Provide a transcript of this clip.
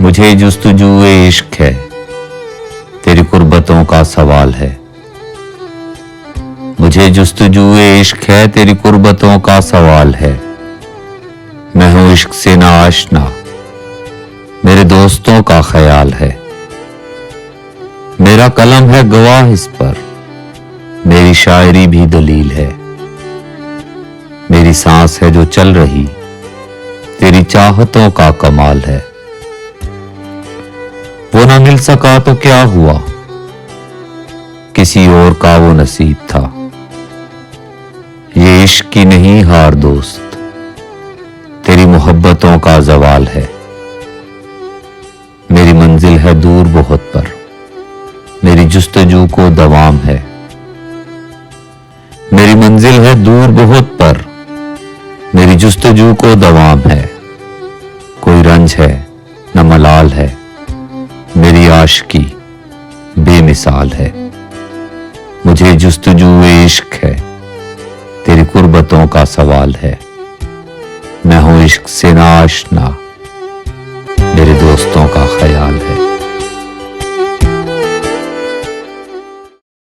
मुझे जुस्तजूए इश्क है, तेरी कुर्बतों का सवाल है। मुझे जुस्तजूए इश्क है, तेरी कुर्बतों का सवाल है। मैं हूं इश्क से ना आशना, मेरे दोस्तों का ख्याल है। मेरा कलम है गवाह इस पर, मेरी शायरी भी दलील है। मेरी सांस है जो चल रही, तेरी चाहतों का कमाल है। वो ना मिल सका तो क्या हुआ, किसी और का वो नसीब था। ये इश्क की नहीं हार दोस्त, तेरी मोहब्बतों का जवाल है। मेरी मंजिल है दूर बहुत पर, मेरी जुस्तजू को दवाम है। मेरी मंजिल है दूर बहुत पर, मेरी जुस्तजू को दवाम है। कोई रंज है न मलाल है, मेरी आशिकी बेमिसाल है। मुझे जुस्तजूए इश्क है, तेरी कुर्बतों का सवाल है। मैं हूं इश्क से ना आशना,